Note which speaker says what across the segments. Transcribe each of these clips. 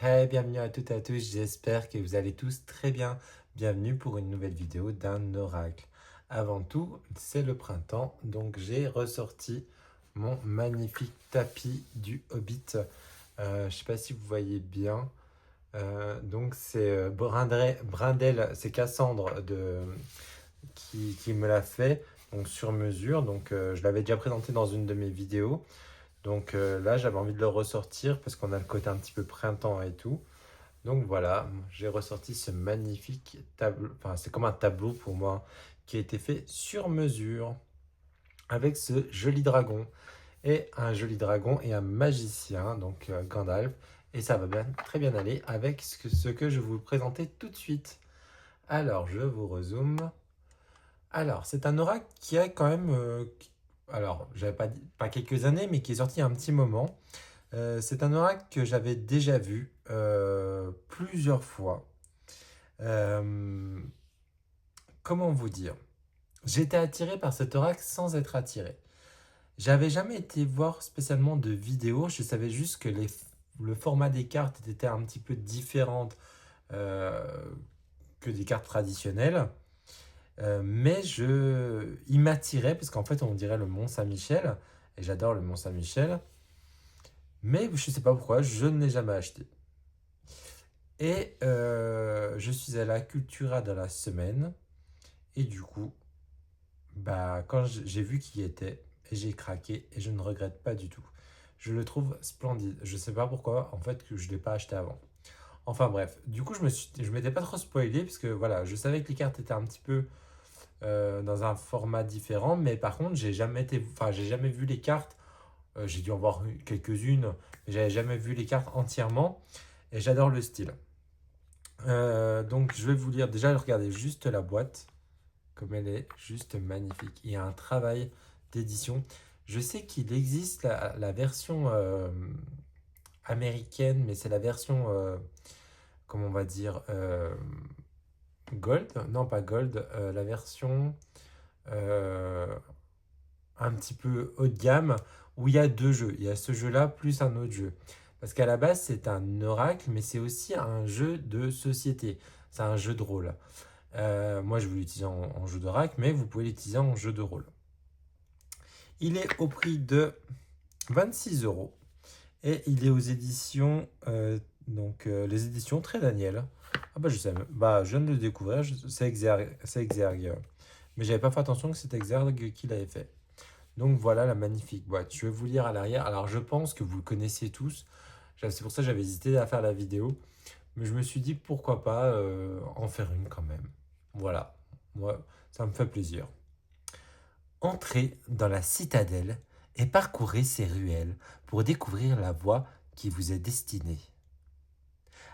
Speaker 1: Hey, bienvenue à toutes et à tous, j'espère que vous allez tous très bien. Bienvenue pour une nouvelle vidéo d'un oracle. Avant tout, c'est le printemps, donc j'ai ressorti mon magnifique tapis du Hobbit. Je ne sais pas si vous voyez bien. Donc c'est Brindel, c'est Cassandre qui me l'a fait, donc sur mesure. Donc je l'avais déjà présenté dans une de mes vidéos. Donc là, j'avais envie de le ressortir parce qu'on a le côté un petit peu printemps et tout. Donc voilà, j'ai ressorti ce magnifique tableau, enfin c'est comme un tableau pour moi, qui a été fait sur mesure avec ce joli dragon. Et un joli dragon et un magicien, donc Gandalf. Et ça va bien, très bien aller avec ce que je vais vous présenter tout de suite. Alors, je vous rezoome. Alors, c'est un oracle qui a quand même, alors, j'avais pas quelques années, mais qui est sorti il y a un petit moment. C'est un oracle que j'avais déjà vu plusieurs fois. Euh, Comment vous dire? J'étais attiré par cet oracle sans être attiré. J'avais jamais été voir spécialement de vidéos, je savais juste que le format des cartes était un petit peu différent euh, que des cartes traditionnelles. Il m'attirait parce qu'en fait on dirait le Mont Saint-Michel, et j'adore le Mont Saint-Michel, mais je ne sais pas pourquoi, je ne l'ai jamais acheté. Et je suis à la Cultura de la semaine, et du coup, bah, quand j'ai vu qu'il y était, j'ai craqué et je ne regrette pas du tout. Je le trouve splendide. Je sais pas pourquoi, en fait, que je ne l'ai pas acheté avant. Enfin bref, du coup, je m'étais pas trop spoilé parce que voilà, je savais que les cartes étaient un petit peu dans un format différent, mais par contre, j'ai jamais vu les cartes. J'ai dû en voir quelques-unes, mais j'avais jamais vu les cartes entièrement et j'adore le style. Donc, je vais vous lire. Déjà, regardez juste la boîte comme elle est juste magnifique. Il y a un travail d'édition. Je sais qu'il existe la version américaine, mais c'est la version, comment on va dire, gold. Non, pas gold, la version euh, un petit peu haut de gamme, où il y a deux jeux. Il y a ce jeu-là plus un autre jeu. Parce qu'à la base, c'est un oracle, mais c'est aussi un jeu de société. C'est un jeu de rôle. Moi, je vais l'utiliser en jeu d'oracle, mais vous pouvez l'utiliser en jeu de rôle. Il est au prix de 26 euros et il est aux éditions, les éditions Très Daniel. Ah bah je sais, bah je viens de le découvrir, c'est Exergue. Mais j'avais pas fait attention que c'était Exergue qui l'avait fait. Donc voilà la magnifique boîte. Je vais vous lire à l'arrière. Alors je pense que vous le connaissiez tous. C'est pour ça que j'avais hésité à faire la vidéo. Mais je me suis dit pourquoi pas en faire une quand même. Voilà, moi ça me fait plaisir. Entrez dans la citadelle et parcourez ses ruelles pour découvrir la voie qui vous est destinée.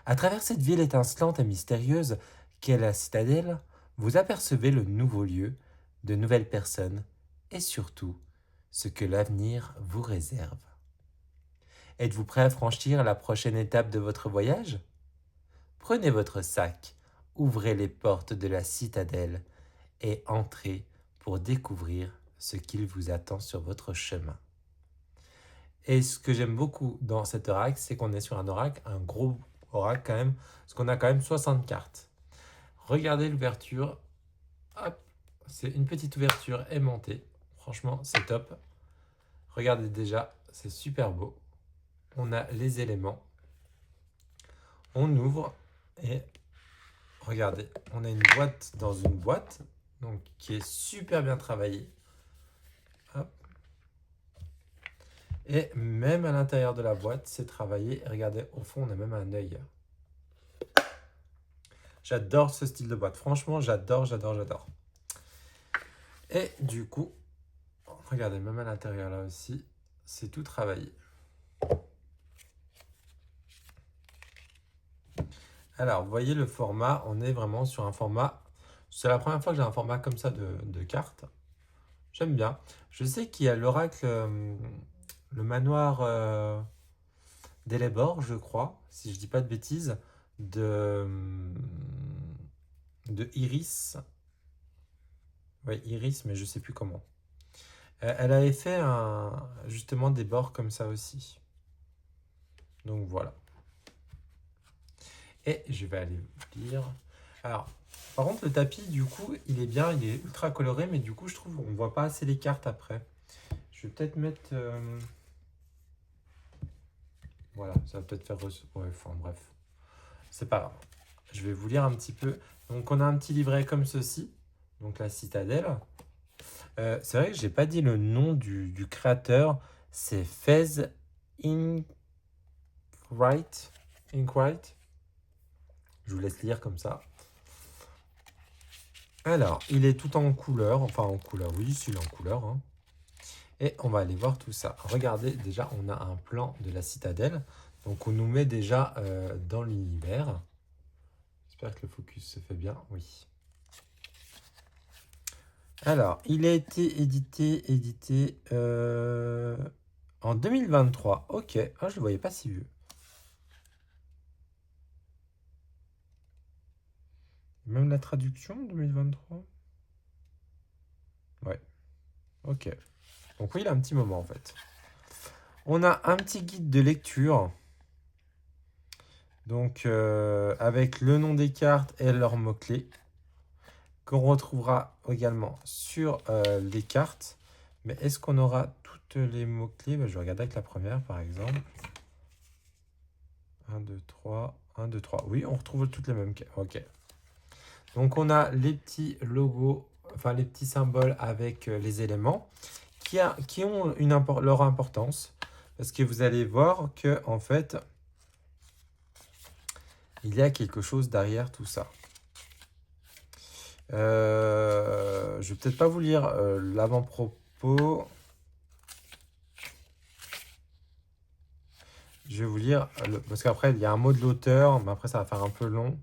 Speaker 1: À travers cette ville étincelante et mystérieuse qu'est la citadelle, vous apercevez le nouveau lieu, de nouvelles personnes et surtout ce que l'avenir vous réserve. Êtes-vous prêt à franchir la prochaine étape de votre voyage? Prenez votre sac, ouvrez les portes de la citadelle et entrez pour découvrir ce qu'il vous attend sur votre chemin. Et ce que j'aime beaucoup dans cet oracle, c'est qu'on est sur un oracle, un gros oracle quand même, parce qu'on a quand même 60 cartes. Regardez l'ouverture, hop, c'est une petite ouverture aimantée. Franchement, c'est top. Regardez déjà, c'est super beau. On a les éléments. On ouvre et regardez, on a une boîte dans une boîte, donc qui est super bien travaillée. Hop. Et même à l'intérieur de la boîte, c'est travaillé. Regardez, au fond, on a même un œil. J'adore ce style de boîte. Franchement, j'adore, j'adore, j'adore. Et du coup, regardez, même à l'intérieur là aussi, c'est tout travaillé. Alors, vous voyez le format, on est vraiment sur un format. C'est la première fois que j'ai un format comme ça de cartes. J'aime bien. Je sais qu'il y a l'oracle, le manoir d'Elébor, je crois, si je dis pas de bêtises, de, de Iris. Oui, Iris, mais je sais plus comment. Elle avait fait justement des bords comme ça aussi. Donc voilà. Et je vais aller vous lire. Alors, par contre, le tapis, du coup, il est bien, il est ultra coloré, mais du coup, je trouve qu'on voit pas assez les cartes après. Je vais peut-être mettre... Voilà, ça va peut-être faire... Ouais, enfin, bref. C'est pas grave. Je vais vous lire un petit peu. Donc, on a un petit livret comme ceci. Donc, la citadelle. C'est vrai que j'ai pas dit le nom du créateur. C'est Fez Inkwright. Inkwright. Je vous laisse lire comme ça. Alors, il est tout en couleur. Enfin, en couleur, oui, s'il est en couleur. Hein. Et on va aller voir tout ça. Regardez, déjà, on a un plan de la citadelle. Donc, on nous met déjà dans l'univers. J'espère que le focus se fait bien. Oui. Alors, il a été édité en 2023. Ok. Ah, je ne le voyais pas si vieux. Même la traduction, 2023. Ouais. Ok. Donc oui, il a un petit moment en fait. On a un petit guide de lecture. Donc avec le nom des cartes et leurs mots-clés. Qu'on retrouvera également sur les cartes. Mais est-ce qu'on aura toutes les mots-clés? Je vais regarder avec la première par exemple. 1, 2, 3. 1, 2, 3. Oui, on retrouve toutes les mêmes. Ok. Donc on a les petits logos, enfin les petits symboles avec les éléments qui ont leur importance. Parce que vous allez voir que en fait, il y a quelque chose derrière tout ça. Je vais peut-être pas vous lire l'avant-propos. Je vais vous lire, parce qu'après, il y a un mot de l'auteur, mais après, ça va faire un peu long.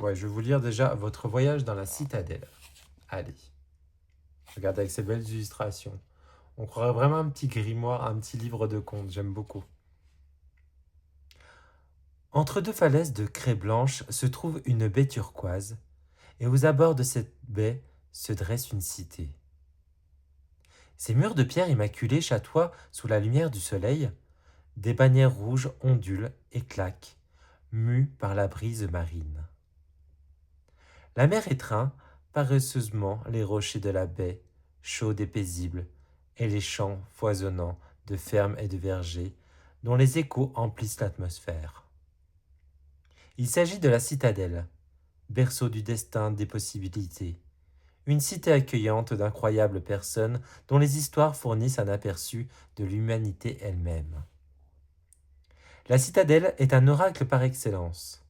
Speaker 1: Ouais, je vais vous lire déjà votre voyage dans la citadelle. Allez. Regardez avec ces belles illustrations. On croirait vraiment un petit grimoire, un petit livre de contes. J'aime beaucoup. Entre deux falaises de craie blanche se trouve une baie turquoise, et aux abords de cette baie se dresse une cité. Ses murs de pierre immaculée chatoient sous la lumière du soleil, des bannières rouges ondulent et claquent, mues par la brise marine. La mer étreint paresseusement les rochers de la baie, chaude et paisible, et les champs foisonnants de fermes et de vergers, dont les échos emplissent l'atmosphère. Il s'agit de la citadelle, berceau du destin des possibilités, une cité accueillante d'incroyables personnes dont les histoires fournissent un aperçu de l'humanité elle-même. La citadelle est un oracle par excellence,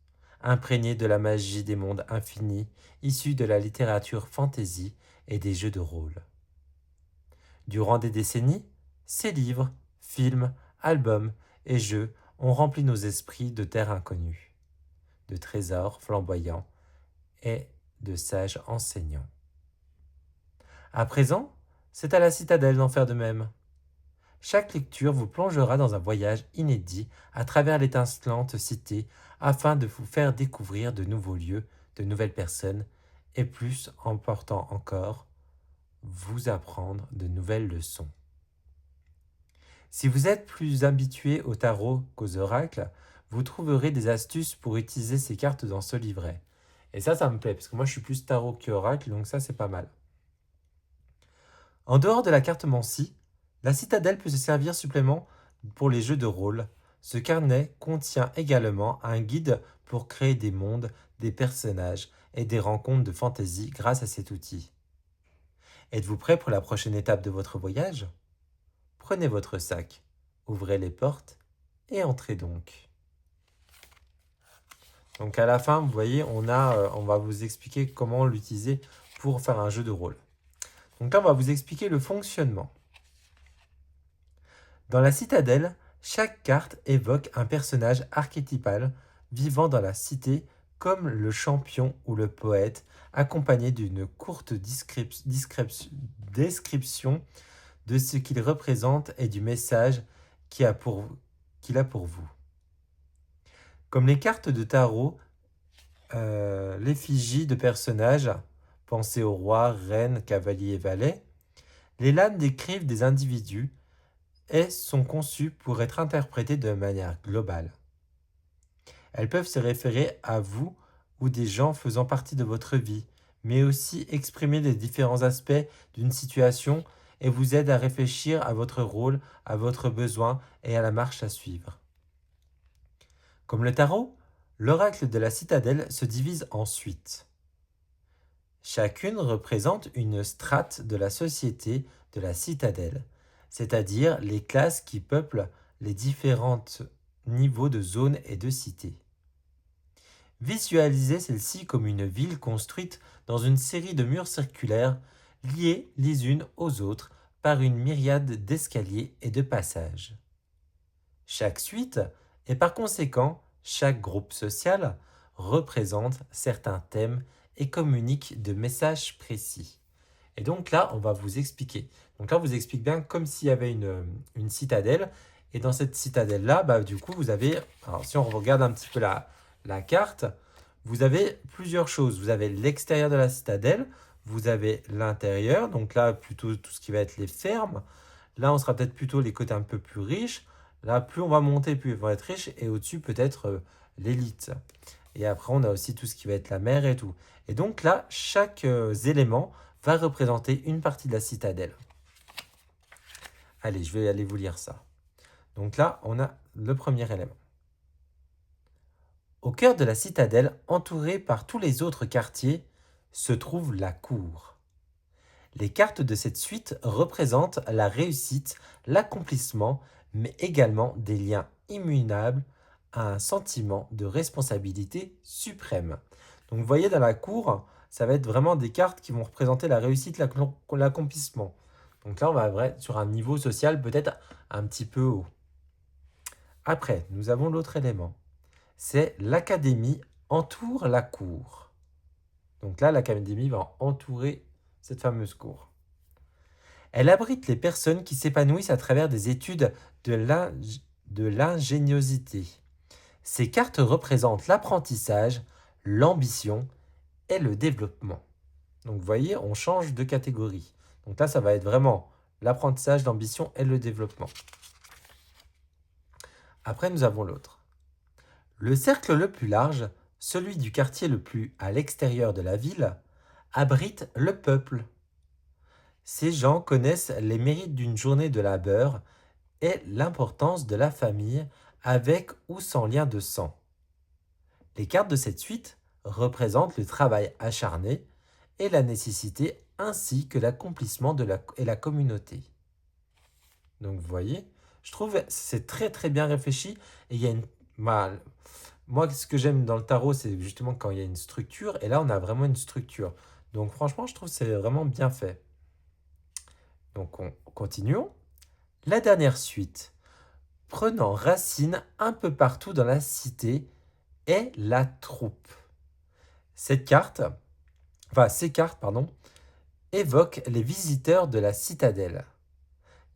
Speaker 1: imprégné de la magie des mondes infinis, issus de la littérature fantasy et des jeux de rôle. Durant des décennies, ses livres, films, albums et jeux ont rempli nos esprits de terres inconnues, de trésors flamboyants et de sages enseignants. À présent, c'est à la citadelle d'en faire de même. Chaque lecture vous plongera dans un voyage inédit à travers l'étincelante cité afin de vous faire découvrir de nouveaux lieux, de nouvelles personnes et plus important encore, vous apprendre de nouvelles leçons. Si vous êtes plus habitué au tarot qu'aux oracles, vous trouverez des astuces pour utiliser ces cartes dans ce livret. Et ça me plaît, parce que moi je suis plus tarot qu'oracle, donc ça c'est pas mal. En dehors de la cartomancie, la citadelle peut se servir supplément pour les jeux de rôle. Ce carnet contient également un guide pour créer des mondes, des personnages et des rencontres de fantaisie grâce à cet outil. Êtes-vous prêt pour la prochaine étape de votre voyage? Prenez votre sac, ouvrez les portes et entrez donc. Donc à la fin, vous voyez, on va vous expliquer comment l'utiliser pour faire un jeu de rôle. Donc là, on va vous expliquer le fonctionnement. Dans la citadelle, chaque carte évoque un personnage archétypal vivant dans la cité comme le champion ou le poète, accompagné d'une courte description de ce qu'il représente et du message qu'il a pour vous. Comme les cartes de tarot, l'effigie de personnages, pensez au roi, reine, cavalier et valet, les lames décrivent des individus et sont conçues pour être interprétées de manière globale. Elles peuvent se référer à vous ou des gens faisant partie de votre vie, mais aussi exprimer les différents aspects d'une situation et vous aident à réfléchir à votre rôle, à votre besoin et à la marche à suivre. Comme le tarot, l'oracle de la citadelle se divise en suites. Chacune représente une strate de la société de la citadelle, c'est-à-dire les classes qui peuplent les différents niveaux de zones et de cités. Visualisez celle-ci comme une ville construite dans une série de murs circulaires liés les unes aux autres par une myriade d'escaliers et de passages. Chaque suite, et par conséquent chaque groupe social, représente certains thèmes et communique de messages précis. Et donc là, on va vous expliquer. Donc là, on vous explique bien comme s'il y avait une citadelle. Et dans cette citadelle-là, du coup, vous avez, alors si on regarde un petit peu la carte, vous avez plusieurs choses. Vous avez l'extérieur de la citadelle, vous avez l'intérieur, donc là, plutôt tout ce qui va être les fermes. Là, on sera peut-être plutôt les côtés un peu plus riches. Là, plus on va monter, plus ils vont être riches. Et au-dessus, peut-être l'élite. Et après, on a aussi tout ce qui va être la mer et tout. Et donc là, chaque élément va représenter une partie de la citadelle. Allez, je vais aller vous lire ça. Donc là, on a le premier élément. Au cœur de la citadelle, entourée par tous les autres quartiers, se trouve la cour. Les cartes de cette suite représentent la réussite, l'accomplissement, mais également des liens immuables à un sentiment de responsabilité suprême. Donc vous voyez dans la cour, ça va être vraiment des cartes qui vont représenter la réussite, l'accomplissement. Donc là, on va être sur un niveau social peut-être un petit peu haut. Après, nous avons l'autre élément. C'est l'académie entoure la cour. Donc là, l'académie va entourer cette fameuse cour. Elle abrite les personnes qui s'épanouissent à travers des études de l'ingéniosité. Ces cartes représentent l'apprentissage, l'ambition et le développement. Donc vous voyez, on change de catégorie. Donc là, ça va être vraiment l'apprentissage, l'ambition et le développement. Après, nous avons l'autre. Le cercle le plus large, celui du quartier le plus à l'extérieur de la ville, abrite le peuple. Ces gens connaissent les mérites d'une journée de labeur et l'importance de la famille avec ou sans lien de sang. Les cartes de cette suite représentent le travail acharné et la nécessité ainsi que l'accomplissement et la communauté. Donc vous voyez, je trouve que c'est très très bien réfléchi et il y a moi ce que j'aime dans le tarot c'est justement quand il y a une structure et là on a vraiment une structure. Donc franchement je trouve que c'est vraiment bien fait. Donc continuons. La dernière suite, prenant racine un peu partout dans la cité, est la troupe. Ces cartes, évoquent les visiteurs de la citadelle,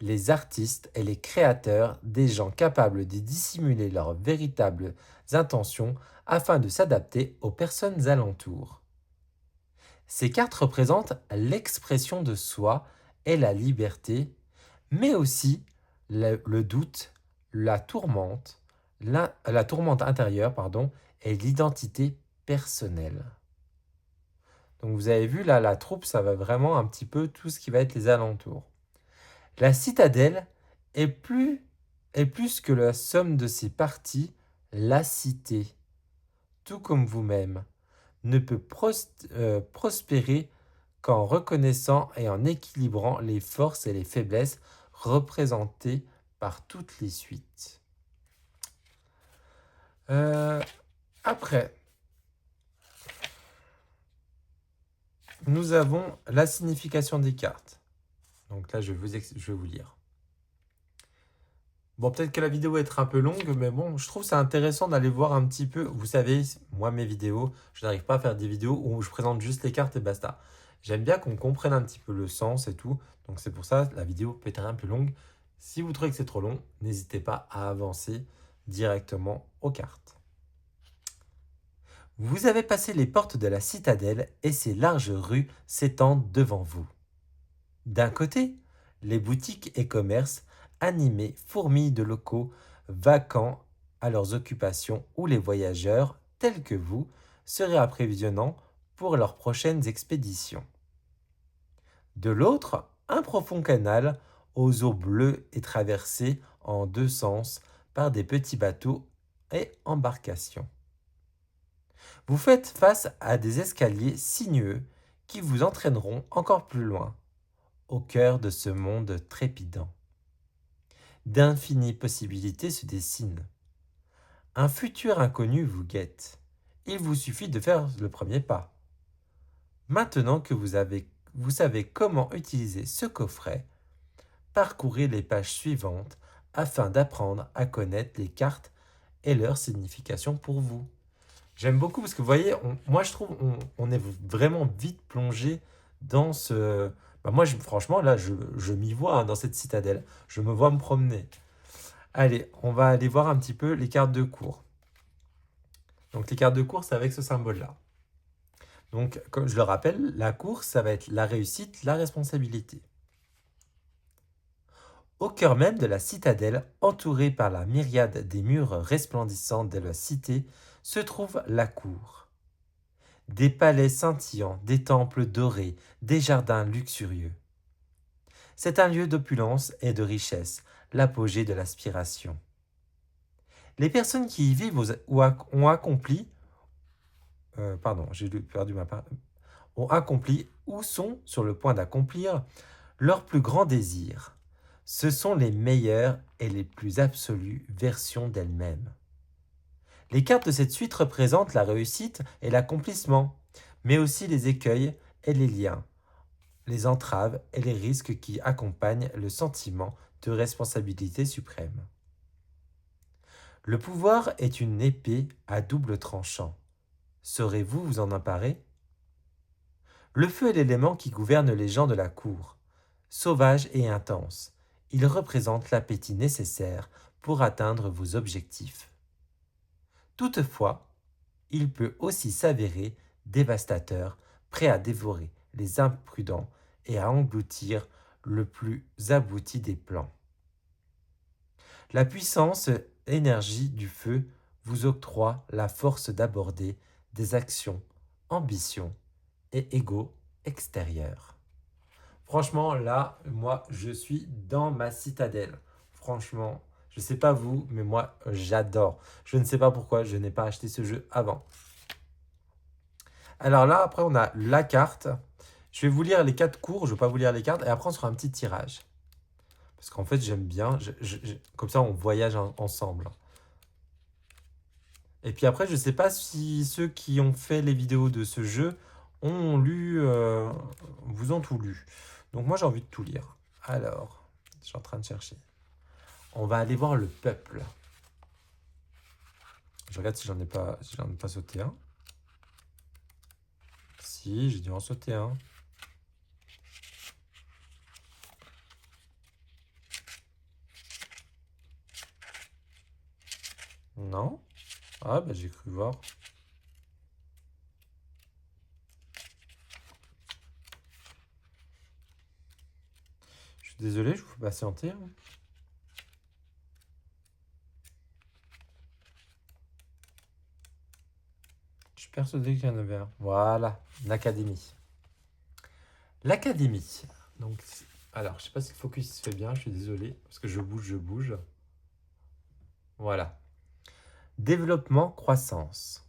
Speaker 1: les artistes et les créateurs, des gens capables de dissimuler leurs véritables intentions afin de s'adapter aux personnes alentours. Ces cartes représentent l'expression de soi et la liberté, mais aussi le doute, la tourmente intérieure, et l'identité personnelle. Donc vous avez vu là, la troupe, ça va vraiment un petit peu tout ce qui va être les alentours. La citadelle est plus que la somme de ses parties, la cité, tout comme vous-même, ne peut prospérer qu'en reconnaissant et en équilibrant les forces et les faiblesses représentées par toutes les suites. Après, nous avons la signification des cartes. Donc là, je vais vous lire. Bon, peut-être que la vidéo va être un peu longue, mais bon, je trouve ça intéressant d'aller voir un petit peu. Vous savez, moi, mes vidéos, je n'arrive pas à faire des vidéos où je présente juste les cartes et basta. J'aime bien qu'on comprenne un petit peu le sens et tout. Donc c'est pour ça, la vidéo peut être un peu longue. Si vous trouvez que c'est trop long, n'hésitez pas à avancer directement aux cartes. Vous avez passé les portes de la citadelle et ses larges rues s'étendent devant vous. D'un côté, les boutiques et commerces animée fourmille de locaux vacants à leurs occupations où les voyageurs, tels que vous, seraient apprévisionnants pour leurs prochaines expéditions. De l'autre, un profond canal aux eaux bleues est traversé en deux sens par des petits bateaux et embarcations. Vous faites face à des escaliers sinueux qui vous entraîneront encore plus loin, au cœur de ce monde trépidant. D'infinies possibilités se dessinent. Un futur inconnu vous guette. Il vous suffit de faire le premier pas. Maintenant que vous savez comment utiliser ce coffret, parcourez les pages suivantes afin d'apprendre à connaître les cartes et leur signification pour vous. J'aime beaucoup parce que vous voyez, moi je trouve on est vraiment vite plongé dans ce... moi franchement là je m'y vois, hein, dans cette citadelle. Je me vois me promener. Allez, on va aller voir un petit peu les cartes de cours. Donc les cartes de cours c'est avec ce symbole-là. Donc comme je le rappelle, la course ça va être la réussite, la responsabilité. Au cœur même de la citadelle, entourée par la myriade des murs resplendissants de la cité, se trouve la cour. Des palais scintillants, des temples dorés, des jardins luxurieux. C'est un lieu d'opulence et de richesse, l'apogée de l'aspiration. Les personnes qui y vivent ont accompli, j'ai perdu ma part, ont accompli ou sont sur le point d'accomplir leur plus grand désir. Ce sont les meilleures et les plus absolues versions d'elles-mêmes. Les cartes de cette suite représentent la réussite et l'accomplissement, mais aussi les écueils et les liens, les entraves et les risques qui accompagnent le sentiment de responsabilité suprême. Le pouvoir est une épée à double tranchant. Saurez-vous vous en emparer? Le feu est l'élément qui gouverne les gens de la cour. Sauvage et intense, il représente l'appétit nécessaire pour atteindre vos objectifs. Toutefois, il peut aussi s'avérer dévastateur, prêt à dévorer les imprudents et à engloutir le plus abouti des plans. La puissance énergie du feu vous octroie la force d'aborder des actions, ambitions et égos extérieurs. Franchement, là, moi, je suis dans ma citadelle. Franchement, je ne sais pas vous, mais moi, j'adore. Je ne sais pas pourquoi je n'ai pas acheté ce jeu avant. Alors là, après, on a la carte. Je vais vous lire les 4 cours, je ne vais pas vous lire les cartes, et après, on se fera un petit tirage. Parce qu'en fait, j'aime bien, comme ça, on voyage ensemble. Et puis après, je ne sais pas si ceux qui ont fait les vidéos de ce jeu ont lu, vous ont tout lu. Donc moi, j'ai envie de tout lire. Alors, je suis en train de chercher. On va aller voir le peuple. Je regarde si j'en ai pas sauté un. Si, j'ai dû en sauter un. Non? Ah, bah j'ai cru voir. Je suis désolé, je vous fais patienter, hein. Je suis persuadé qu'il y en avait un. Voilà, l'académie. L'académie. Donc, alors, je sais pas si le focus se fait bien, je suis désolé, parce que je bouge. Voilà. Développement, croissance.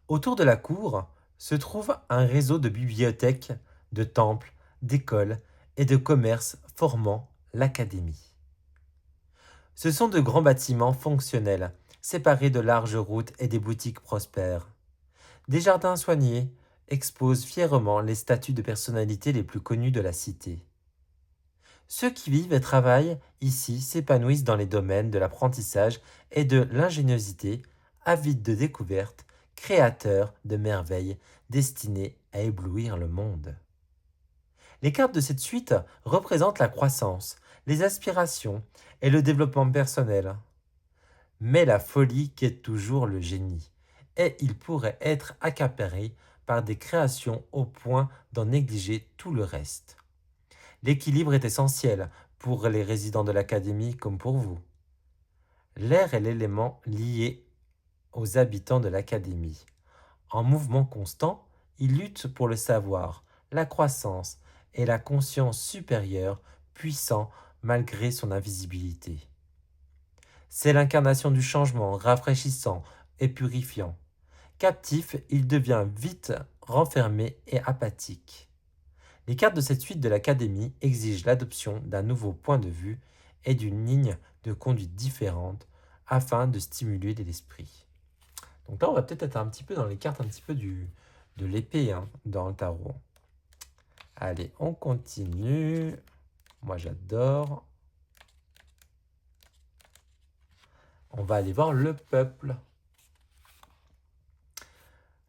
Speaker 1: Autour de la cour se trouve un réseau de bibliothèques, de temples, d'écoles et de commerces formant l'académie. Ce sont de grands bâtiments fonctionnels, séparés de larges routes et des boutiques prospères. Des jardins soignés exposent fièrement les statues de personnalités les plus connues de la cité. Ceux qui vivent et travaillent ici s'épanouissent dans les domaines de l'apprentissage et de l'ingéniosité, avides de découvertes, créateurs de merveilles destinées à éblouir le monde. Les cartes de cette suite représentent la croissance, les aspirations et le développement personnel. Mais la folie guette toujours le génie, et il pourrait être accaparé par des créations au point d'en négliger tout le reste. L'équilibre est essentiel pour les résidents de l'académie comme pour vous. L'air est l'élément lié aux habitants de l'académie. En mouvement constant, il lutte pour le savoir, la croissance et la conscience supérieure, puissant malgré son invisibilité. C'est l'incarnation du changement, rafraîchissant et purifiant. Captif, il devient vite renfermé et apathique. Les cartes de cette suite de l'Académie exigent l'adoption d'un nouveau point de vue et d'une ligne de conduite différente afin de stimuler l'esprit. Donc là, on va peut-être être un petit peu dans les cartes un petit peu de l'épée dans le tarot. Allez, on continue. Moi, j'adore. On va aller voir le peuple.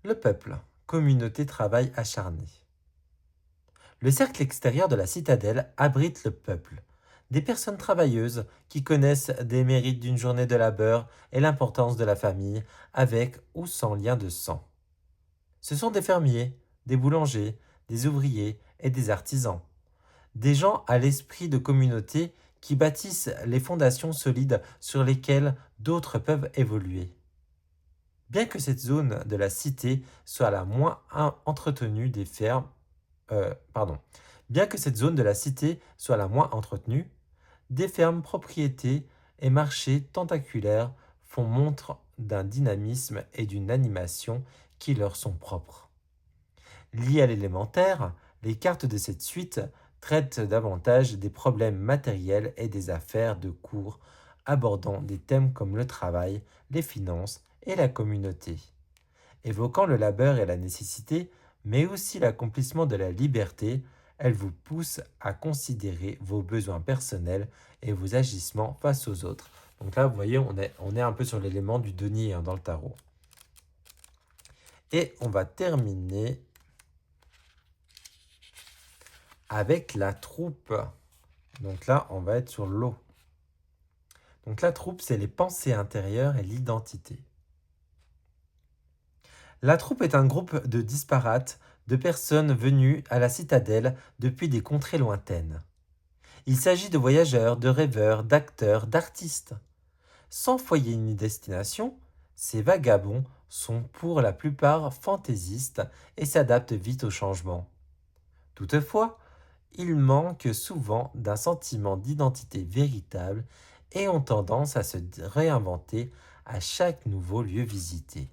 Speaker 1: Le peuple, communauté travail acharné. Le cercle extérieur de la citadelle abrite le peuple, des personnes travailleuses qui connaissent des mérites d'une journée de labeur et l'importance de la famille, avec ou sans lien de sang. Ce sont des fermiers, des boulangers, des ouvriers et des artisans. Des gens à l'esprit de communauté qui bâtissent les fondations solides sur lesquelles d'autres peuvent évoluer. Bien que cette zone de la cité soit la moins entretenue des fermes, bien que cette zone de la cité soit la moins entretenue, des fermes, propriétés et marchés tentaculaires font montre d'un dynamisme et d'une animation qui leur sont propres. Liées à l'élémentaire, les cartes de cette suite traitent davantage des problèmes matériels et des affaires de cours, abordant des thèmes comme le travail, les finances et la communauté. Évoquant le labeur et la nécessité, mais aussi l'accomplissement de la liberté, elle vous pousse à considérer vos besoins personnels et vos agissements face aux autres. Donc là, vous voyez, on est un peu sur l'élément du denier dans le tarot. Et on va terminer avec la troupe. Donc là, on va être sur l'eau. Donc la troupe, c'est les pensées intérieures et l'identité. La troupe est un groupe de disparates, de personnes venues à la citadelle depuis des contrées lointaines. Il s'agit de voyageurs, de rêveurs, d'acteurs, d'artistes. Sans foyer ni destination, ces vagabonds sont pour la plupart fantaisistes et s'adaptent vite au changement. Toutefois, ils manquent souvent d'un sentiment d'identité véritable et ont tendance à se réinventer à chaque nouveau lieu visité.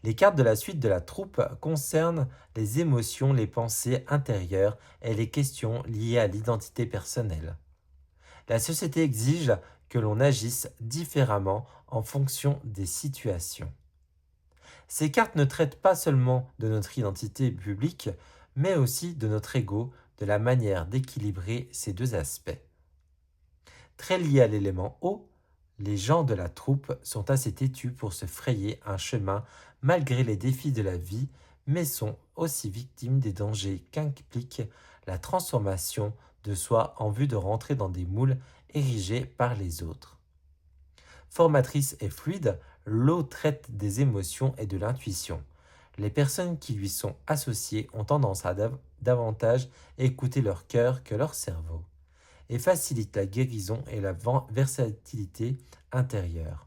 Speaker 1: Les cartes de la suite de la troupe concernent les émotions, les pensées intérieures et les questions liées à l'identité personnelle. La société exige que l'on agisse différemment en fonction des situations. Ces cartes ne traitent pas seulement de notre identité publique, mais aussi de notre ego, de la manière d'équilibrer ces deux aspects. Très liés à l'élément eau, les gens de la troupe sont assez têtus pour se frayer un chemin malgré les défis de la vie, mais sont aussi victimes des dangers qu'implique la transformation de soi en vue de rentrer dans des moules érigés par les autres. Formatrice et fluide, l'eau traite des émotions et de l'intuition. Les personnes qui lui sont associées ont tendance à davantage écouter leur cœur que leur cerveau, et facilite la guérison et la versatilité intérieure.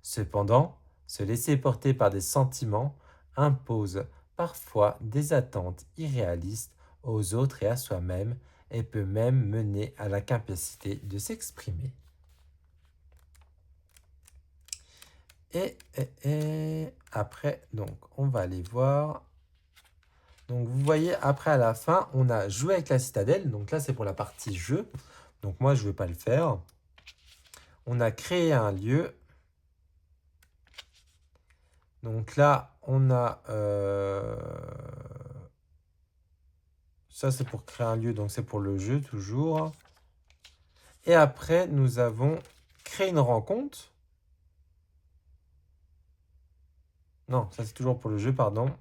Speaker 1: Cependant, se laisser porter par des sentiments impose parfois des attentes irréalistes aux autres et à soi-même et peut même mener à l'incapacité de s'exprimer. Et après, donc, on va aller voir. Donc, vous voyez, après, à la fin, on a joué avec la citadelle. Donc là, c'est pour la partie jeu. Donc, moi, je ne vais pas le faire. On a créé un lieu. Donc là, on a... ça, c'est pour créer un lieu. Donc, c'est pour le jeu, toujours. Et après, nous avons créé une rencontre. Non, ça, c'est toujours pour le jeu, pardon.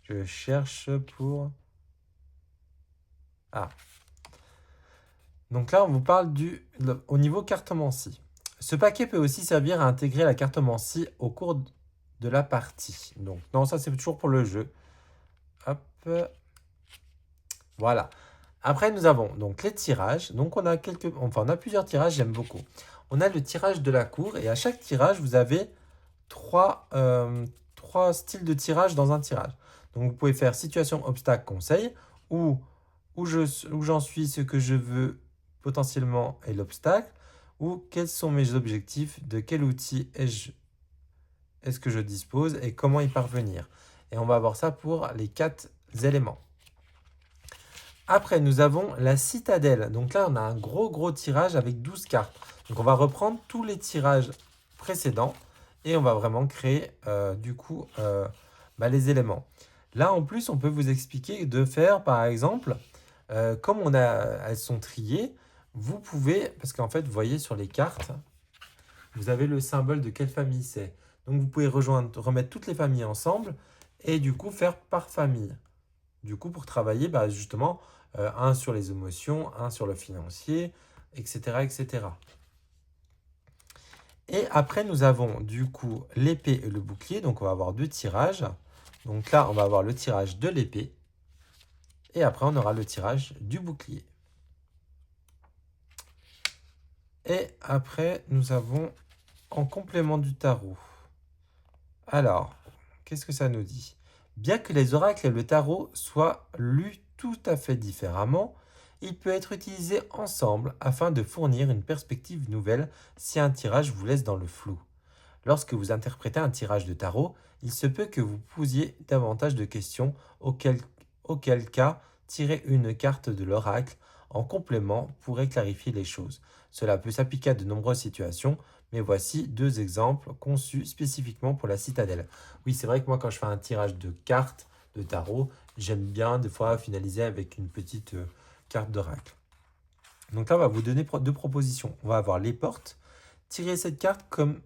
Speaker 1: Je cherche pour... Ah. Donc là, on vous parle au niveau cartomancie. Ce paquet peut aussi servir à intégrer la cartomancie au cours de la partie. Donc, non, ça, c'est toujours pour le jeu. Hop. Voilà. Après, nous avons donc les tirages. Donc, on a plusieurs tirages, j'aime beaucoup. On a le tirage de la cour et à chaque tirage, vous avez trois styles de tirage dans un tirage. Donc, vous pouvez faire situation, obstacle, conseil ou où j'en suis, ce que je veux potentiellement est l'obstacle ou quels sont mes objectifs, de quel outil est-ce que je dispose et comment y parvenir. Et on va voir ça pour les 4 éléments. Après, nous avons la citadelle. Donc là, on a un gros tirage avec 12 cartes. Donc on va reprendre tous les tirages précédents et on va vraiment créer les éléments. Là, en plus, on peut vous expliquer de faire, par exemple, comme elles sont triées, vous pouvez, parce qu'en fait, vous voyez sur les cartes, vous avez le symbole de quelle famille c'est. Donc vous pouvez remettre toutes les familles ensemble et du coup faire par famille. Du coup, pour travailler justement, un sur les émotions, un sur le financier, etc. etc. Et après, nous avons du coup l'épée et le bouclier. Donc on va avoir 2 tirages. Donc là, on va avoir le tirage de l'épée. Et après, on aura le tirage du bouclier. Et après, nous avons en complément du tarot. Alors, qu'est-ce que ça nous dit? Bien que les oracles et le tarot soient lus tout à fait différemment, il peut être utilisé ensemble afin de fournir une perspective nouvelle si un tirage vous laisse dans le flou. Lorsque vous interprétez un tirage de tarot, il se peut que vous posiez davantage de questions, auquel cas tirer une carte de l'oracle en complément pourrait clarifier les choses. Cela peut s'appliquer à de nombreuses situations, mais voici 2 exemples conçus spécifiquement pour la citadelle. Oui, c'est vrai que moi, quand je fais un tirage de cartes de tarot, j'aime bien des fois finaliser avec une petite carte d'oracle. Donc là, on va vous donner 2 propositions. On va avoir les portes. Tirez cette carte comme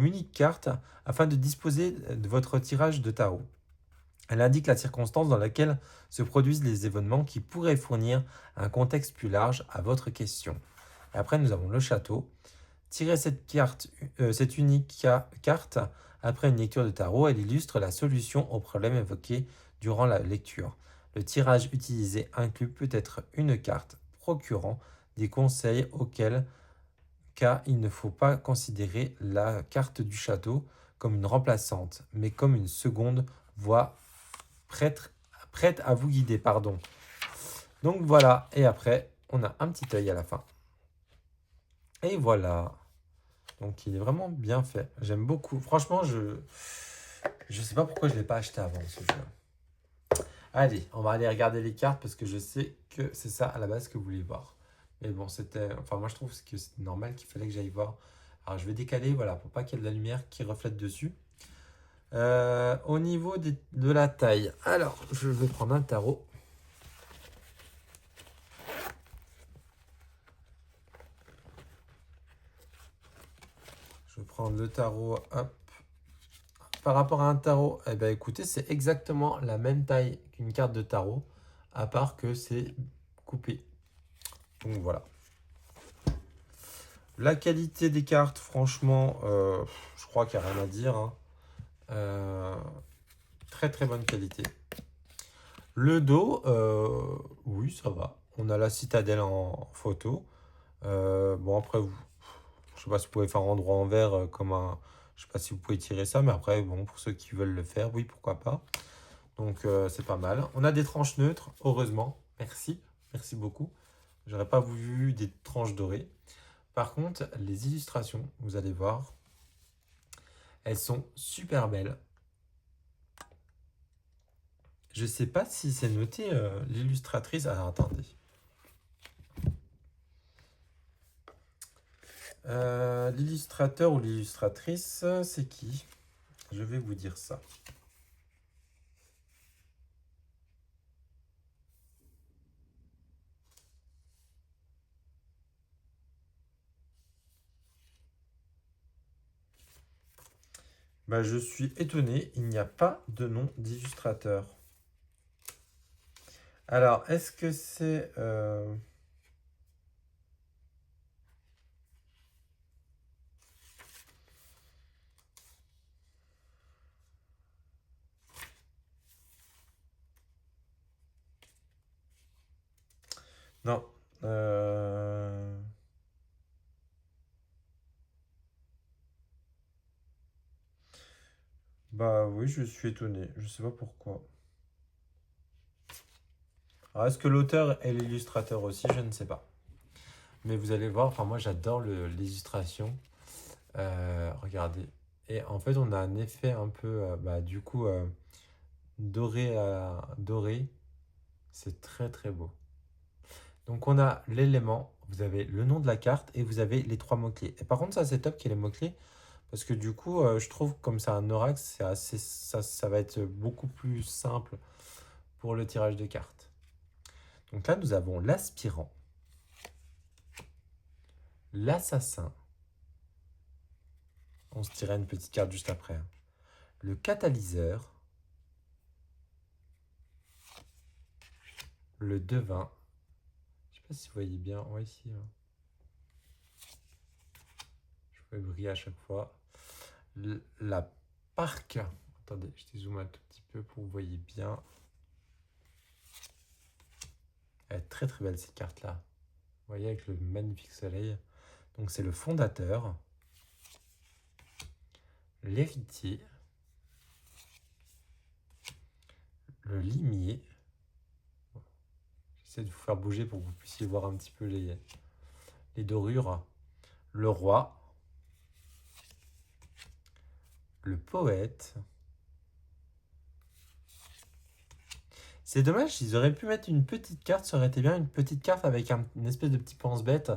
Speaker 1: unique carte afin de disposer de votre tirage de tarot. Elle indique la circonstance dans laquelle se produisent les événements qui pourraient fournir un contexte plus large à votre question. Et après, nous avons le château. Tirez cette unique carte après une lecture de tarot. Elle illustre la solution au problème évoqué durant la lecture. Le tirage utilisé inclut peut-être une carte procurant des conseils auxquels cas il ne faut pas considérer la carte du château comme une remplaçante, mais comme une seconde voie prête à vous guider. Pardon. Donc voilà, et après, on a un petit œil à la fin. Et voilà. Donc il est vraiment bien fait. J'aime beaucoup. Franchement, je sais pas pourquoi je ne l'ai pas acheté avant ce jeu. Allez, on va aller regarder les cartes parce que je sais que c'est ça à la base que vous voulez voir. Mais bon, enfin, moi je trouve que c'est normal qu'il fallait que j'aille voir. Alors je vais décaler, voilà, pour pas qu'il y ait de la lumière qui reflète dessus. Au niveau de la taille, alors je vais prendre un tarot. Je vais prendre le tarot, hop. Par rapport à un tarot, eh ben écoutez, c'est exactement la même taille qu'une carte de tarot, à part que c'est coupé. Donc voilà. La qualité des cartes, franchement, je crois qu'il n'y a rien à dire. Hein. Très très bonne qualité. Le dos, oui, ça va. On a la citadelle en photo. Bon, après, je sais pas si vous pouvez faire un endroit en vert comme un... Je sais pas si vous pouvez tirer ça, mais après, bon, pour ceux qui veulent le faire, oui, pourquoi pas. Donc, c'est pas mal. On a des tranches neutres, heureusement. Merci, merci beaucoup. J'aurais pas voulu des tranches dorées. Par contre, les illustrations, vous allez voir, elles sont super belles. Je sais pas si c'est noté l'illustratrice. Alors, attendez. L'illustrateur ou l'illustratrice, c'est qui? Je vais vous dire ça. Je suis étonné, il n'y a pas de nom d'illustrateur. Alors, est-ce que c'est... Non. Bah oui, je suis étonné. Je sais pas pourquoi. Alors, est-ce que l'auteur est l'illustrateur aussi? Je ne sais pas. Mais vous allez voir, enfin moi j'adore l'illustration. Regardez. Et en fait, on a un effet un peu, bah, du coup, doré à doré. C'est très très beau. Donc on a l'élément, vous avez le nom de la carte et vous avez les trois mots-clés. Et par contre, ça c'est top qu'il y ait les mots-clés. Parce que du coup, je trouve comme c'est un oracle, ça va être beaucoup plus simple pour le tirage de cartes. Donc là, nous avons l'aspirant, l'assassin. On se tirait une petite carte juste après, hein. Le catalyseur, le devin. Je sais pas si vous voyez bien. Ouais, ici, hein. Je peux briller à chaque fois. La parque. Attendez, je dézoome un tout petit peu pour que vous voyez bien. Elle est très très belle cette carte-là. Vous voyez avec le magnifique soleil. Donc c'est le fondateur, l'héritier, le limier. J'essaie de vous faire bouger pour que vous puissiez voir un petit peu les dorures. Le roi, le poète. C'est dommage, ils auraient pu mettre une petite carte, ça aurait été bien, une petite carte avec une espèce de petit pense-bête,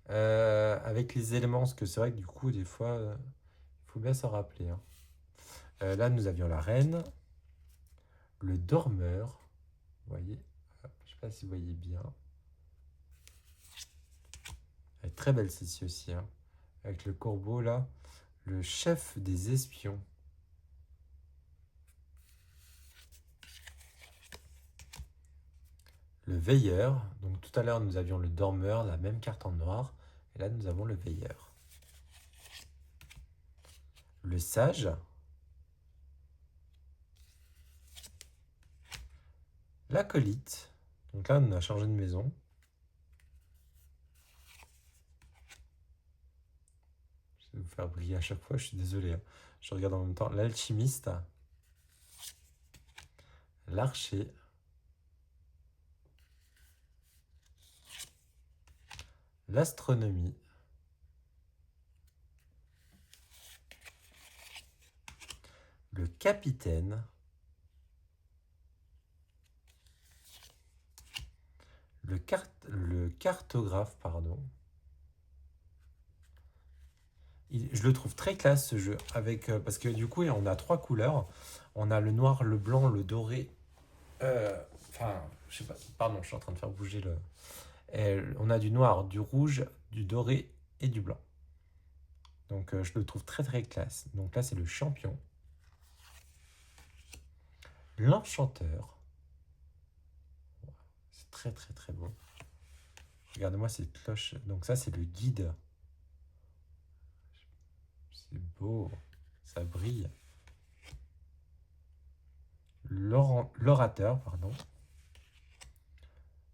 Speaker 1: avec les éléments, parce que c'est vrai que du coup, des fois, il faut bien s'en rappeler, hein. Là, nous avions la reine, le dormeur, vous voyez, je sais pas si vous voyez bien. Elle est très belle celle-ci aussi, hein, avec le corbeau là, le chef des espions. Le veilleur, donc tout à l'heure nous avions le dormeur, la même carte en noir, et là nous avons le veilleur. Le sage, l'acolyte, donc là on a changé de maison. Je vais vous faire briller à chaque fois, je suis désolé, hein. Je regarde en même temps. L'alchimiste, l'archer, l'astronomie, le capitaine, le cartographe, pardon. Je le trouve très classe ce jeu, parce que du coup on a trois couleurs. On a le noir, le blanc, le doré. Enfin, je sais pas, pardon, je suis en train de faire bouger le. On a du noir, du rouge, du doré et du blanc. Donc je le trouve très très classe. Donc là c'est le champion. L'enchanteur. C'est très très très beau. Regardez-moi cette cloche. Donc ça c'est le guide. C'est beau. Ça brille. L'orateur, pardon.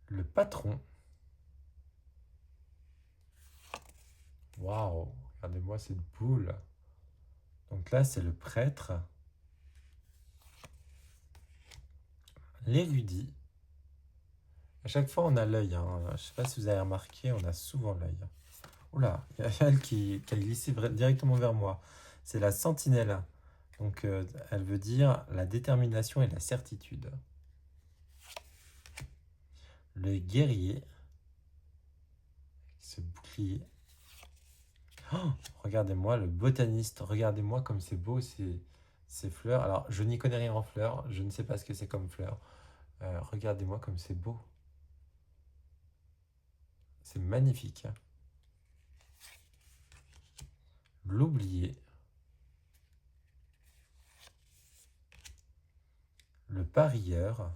Speaker 1: Le patron. Waouh. Regardez-moi cette boule. Donc là c'est le prêtre. L'érudit. À chaque fois, on a l'œil, hein. Je ne sais pas si vous avez remarqué, on a souvent l'œil. Oula, il y a elle qui a glissé directement vers moi. C'est la sentinelle. Donc, elle veut dire la détermination et la certitude. Le guerrier. Ce bouclier. Oh, regardez-moi, le botaniste. Regardez-moi comme c'est beau ces fleurs. Alors, je n'y connais rien en fleurs. Je ne sais pas ce que c'est comme fleurs. Regardez-moi comme c'est beau. C'est magnifique, hein. L'oublié. Le parieur.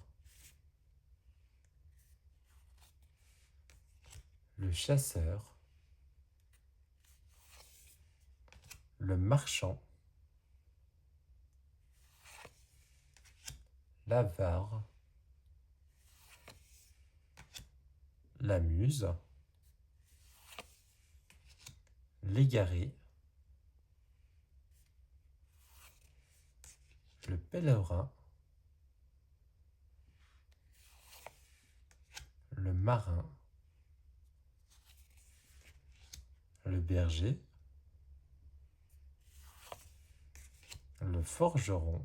Speaker 1: Le chasseur. Le marchand. L'avare. la muse, l'égaré, le pèlerin, le marin, le berger, le forgeron,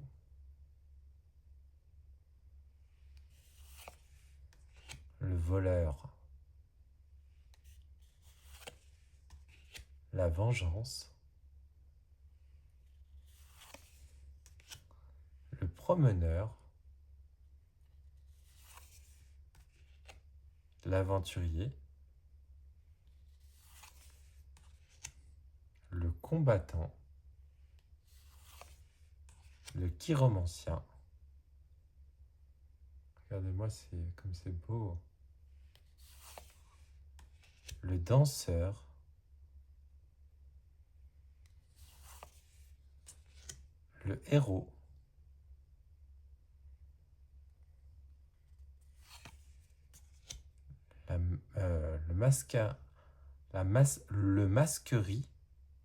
Speaker 1: le voleur, la vengeance, le promeneur, l'aventurier, le combattant, le chiromancien. Regardez-moi, c'est comme c'est beau. Le danseur, le héros, le masquerie,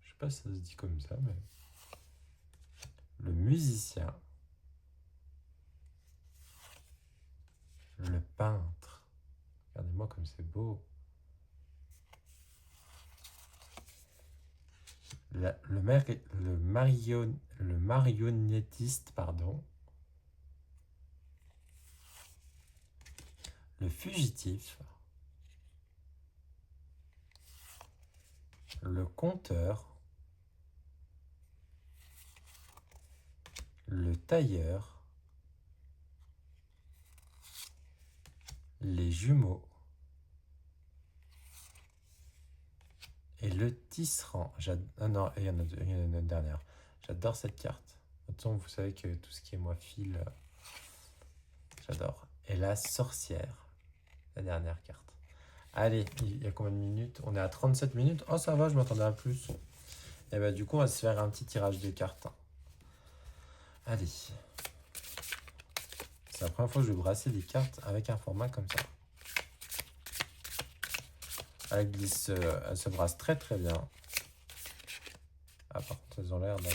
Speaker 1: je sais pas si ça se dit comme ça, mais le musicien, le peintre. Regardez-moi comme c'est beau. Le marionnettiste, pardon. Le fugitif. Le conteur. Le tailleur. Les jumeaux. Et le tisserand. Ah non, il y en a une dernière. J'adore cette carte. De toute façon, vous savez que tout ce qui est moi file, j'adore. Et la sorcière. La dernière carte. Allez, il y a combien de minutes? On est à 37 minutes. Oh, ça va, je m'attendais à plus. Et bah, du coup, on va se faire un petit tirage de cartes. Allez. C'est la première fois que je vais brasser des cartes avec un format comme ça. Elle se brasse très très bien. Ah, par contre, elles ont l'air de...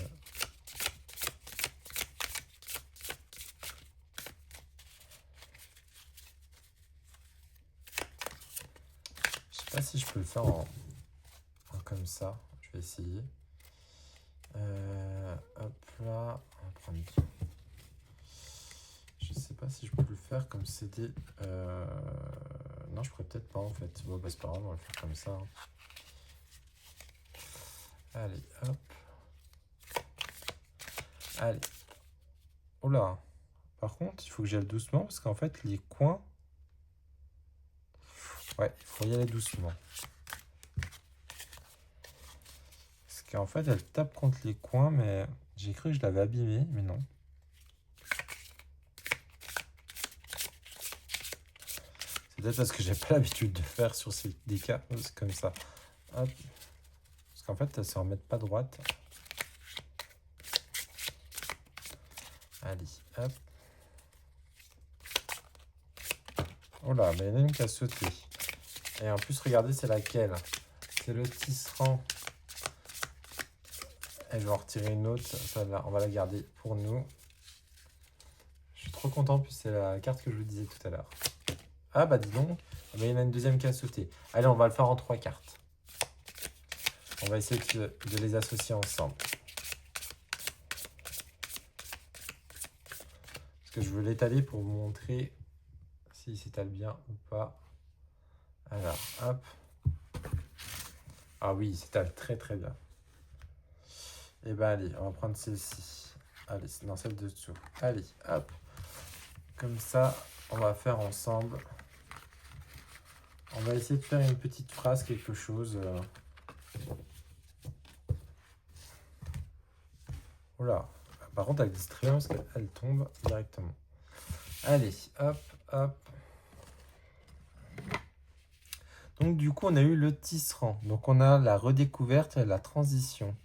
Speaker 1: Je sais pas si je peux le faire en comme ça. Je vais essayer. Hop là. On va prendre... Je sais pas si je peux le faire comme c'était... Non, je pourrais peut-être pas en fait. Bon, bah, c'est pas grave, on va le faire comme ça. Allez, hop. Allez. Oh là. Par contre, il faut que j'aille doucement parce qu'en fait, les coins... Ouais, il faut y aller doucement. Parce qu'en fait, elle tape contre les coins, mais j'ai cru que je l'avais abîmé, mais non. C'est peut-être parce que j'ai pas l'habitude de faire sur ces cas comme ça. Hop. Parce qu'en fait, elles se remettent pas droite. Allez, hop. Oh là, mais il y en a une qui a sauté. Et en plus, regardez, c'est laquelle? C'est le tisserand. Et je vais en retirer une autre. Celle-là, on va la garder pour nous. Je suis trop content, puis c'est la carte que je vous disais tout à l'heure. Ah bah dis donc, il y en a une deuxième qui a sauté. Allez, on va le faire en 3 cartes. On va essayer de les associer ensemble. Parce que je veux l'étaler pour vous montrer s'il s'étale bien ou pas. Alors, hop. Ah oui, il s'étale très très bien. Et bah allez, on va prendre celle-ci. Allez, non, celle de dessous. Allez, hop. Comme ça, on va faire ensemble. On va essayer de faire une petite phrase, quelque chose. Oula. Par contre, elle glisse très bien parce qu'elle tombe directement. Allez, hop, hop. Donc du coup, on a eu le tisserand. Donc on a la redécouverte et la transition.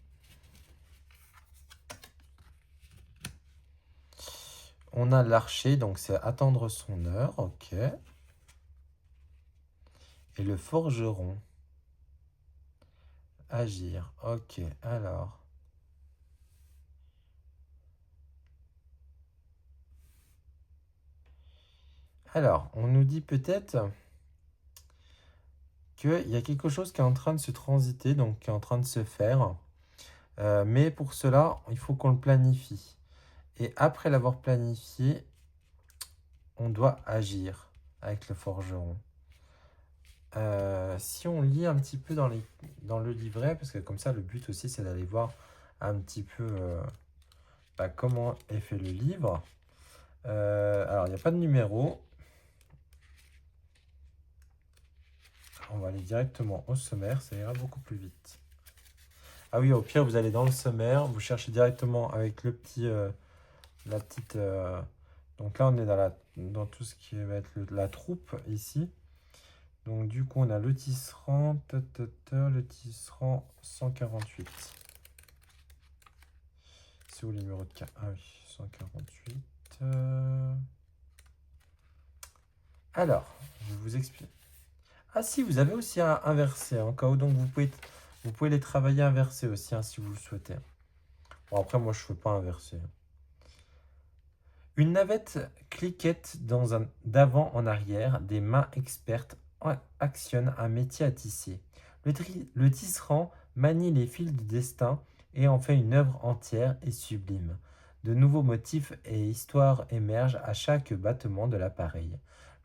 Speaker 1: On a l'archer, donc c'est attendre son heure, ok. Et le forgeron. Agir. Ok, alors. Alors, on nous dit peut-être qu'il y a quelque chose qui est en train de se transiter, donc qui est en train de se faire. Mais pour cela, il faut qu'on le planifie. Et après l'avoir planifié, on doit agir avec le forgeron. Si on lit un petit peu dans le livret, parce que comme ça, le but aussi, c'est d'aller voir un petit peu comment est fait le livre. Alors, il n'y a pas de numéro. On va aller directement au sommaire, ça ira beaucoup plus vite. Ah oui, au pire, vous allez dans le sommaire, vous cherchez directement avec le petit, la petite... donc là, on est dans tout ce qui va être la troupe ici. Donc du coup, on a le tisserand, le tisserand 148. C'est où le numéro de cas? Ah oui, 148. Alors, je vous explique. Ah si, vous avez aussi un inversé, en cas où, donc vous pouvez les travailler inversés aussi, si vous le souhaitez. Bon, après, moi, je ne fais pas inversé. Une navette cliquette d'avant en arrière, des mains expertes actionnent un métier à tisser. Le tisserand manie les fils du destin et en fait une œuvre entière et sublime. De nouveaux motifs et histoires émergent à chaque battement de l'appareil.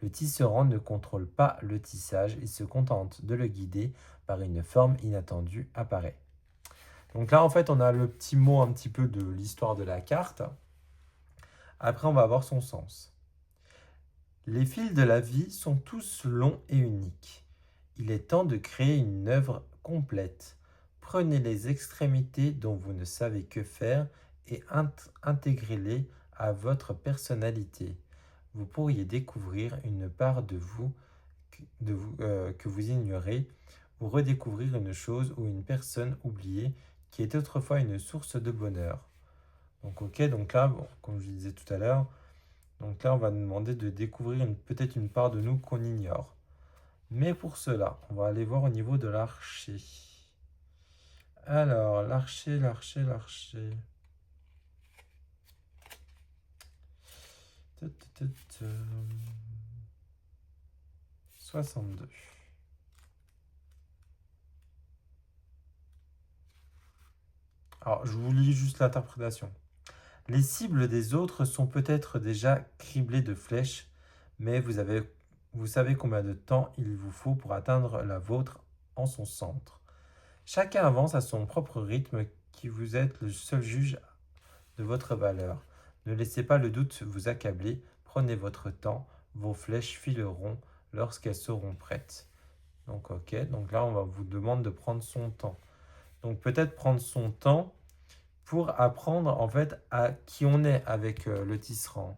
Speaker 1: Le tisserand ne contrôle pas le tissage et se contente de le guider par une forme inattendue apparaît. Donc là, en fait, on a le petit mot un petit peu de l'histoire de la carte. Après, on va voir son sens. Les fils de la vie sont tous longs et uniques. Il est temps de créer une œuvre complète. Prenez les extrémités dont vous ne savez que faire et intégrez-les à votre personnalité. Vous pourriez découvrir une part de vous, que vous ignorez, ou redécouvrir une chose ou une personne oubliée qui est autrefois une source de bonheur. Donc ok, donc là, bon, comme je disais tout à l'heure, donc là on va nous demander de découvrir peut-être une part de nous qu'on ignore. Mais pour cela, on va aller voir au niveau de l'archer. Alors, l'archer. 62. Alors, je vous lis juste l'interprétation. Les cibles des autres sont peut-être déjà criblées de flèches, mais vous savez combien de temps il vous faut pour atteindre la vôtre en son centre. Chacun avance à son propre rythme qui vous êtes le seul juge de votre valeur. Ne laissez pas le doute vous accabler, prenez votre temps, vos flèches fileront lorsqu'elles seront prêtes. Donc ok, donc là on va vous demander de prendre son temps. Donc peut-être prendre son temps pour apprendre en fait à qui on est avec le tisserand.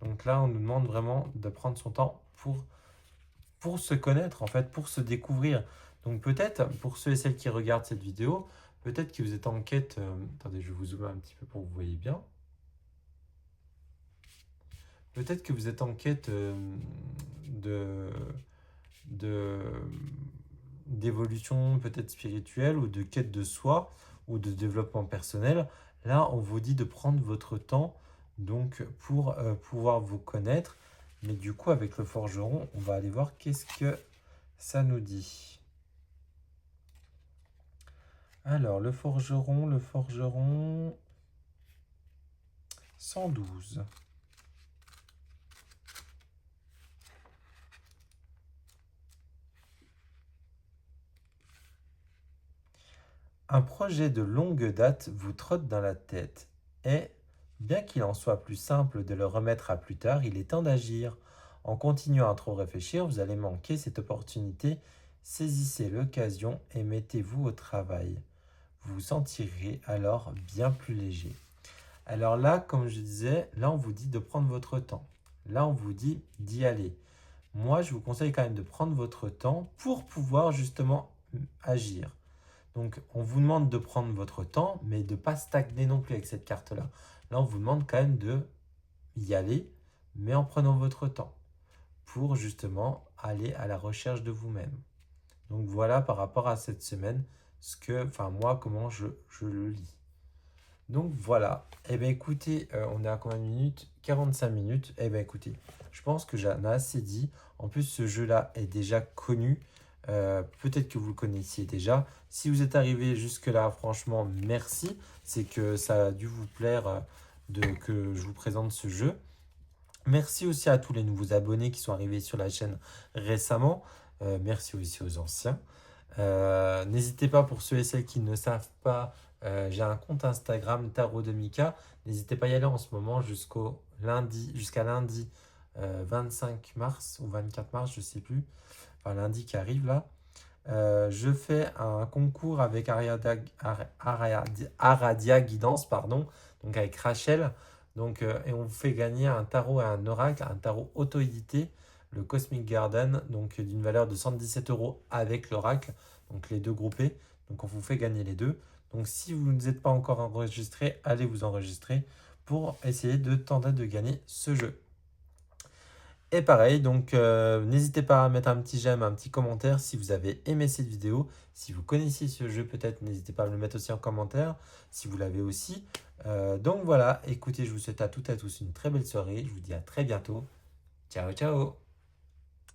Speaker 1: Donc là on nous demande vraiment de prendre son temps pour se connaître en fait, pour se découvrir. Donc peut-être pour ceux et celles qui regardent cette vidéo, peut-être que vous êtes en quête... attendez, je vais vous zoomer un petit peu pour que vous voyez bien. Peut-être que vous êtes en quête d'évolution peut-être spirituelle ou de quête de soi ou de développement personnel. Là, on vous dit de prendre votre temps donc pour pouvoir vous connaître. Mais du coup, avec le forgeron, on va aller voir qu'est-ce que ça nous dit. Alors, le forgeron 112. Un projet de longue date vous trotte dans la tête et, bien qu'il en soit plus simple de le remettre à plus tard, il est temps d'agir. En continuant à trop réfléchir, vous allez manquer cette opportunité. Saisissez l'occasion et mettez-vous au travail. Vous vous sentirez alors bien plus léger. Alors là, comme je disais, là on vous dit de prendre votre temps. Là on vous dit d'y aller. Moi, je vous conseille quand même de prendre votre temps pour pouvoir justement agir. Donc, on vous demande de prendre votre temps, mais de ne pas stagner non plus avec cette carte-là. Là, on vous demande quand même de y aller, mais en prenant votre temps, pour justement aller à la recherche de vous-même. Donc voilà par rapport à cette semaine, moi, comment je le lis. Donc voilà, eh bien écoutez, on est à combien de minutes? 45 minutes. Eh bien écoutez, je pense que j'en ai assez dit. En plus, ce jeu-là est déjà connu. Peut-être que vous le connaissiez déjà. Si vous êtes arrivé jusque-là, franchement, merci. C'est que ça a dû vous plaire que je vous présente ce jeu. Merci aussi à tous les nouveaux abonnés qui sont arrivés sur la chaîne récemment. Merci aussi aux anciens. N'hésitez pas, pour ceux et celles qui ne savent pas, j'ai un compte Instagram Tarot de Mika. N'hésitez pas à y aller en ce moment jusqu'à lundi 25 mars ou 24 mars, je ne sais plus. Enfin, lundi qui arrive là. Je fais un concours avec Aradia Guidance, pardon, donc avec Rachel. Donc, et on vous fait gagner un tarot et un oracle, un tarot auto-édité, le Cosmic Garden, donc d'une valeur de 117 € avec l'oracle, donc les deux groupés. Donc on vous fait gagner les deux. Donc si vous ne êtes pas encore enregistré, allez vous enregistrer pour essayer de tenter de gagner ce jeu. Et pareil, donc n'hésitez pas à mettre un petit j'aime, un petit commentaire si vous avez aimé cette vidéo. Si vous connaissiez ce jeu, peut-être n'hésitez pas à me le mettre aussi en commentaire si vous l'avez aussi. Donc voilà, écoutez, je vous souhaite à toutes et à tous une très belle soirée. Je vous dis à très bientôt. Ciao, ciao!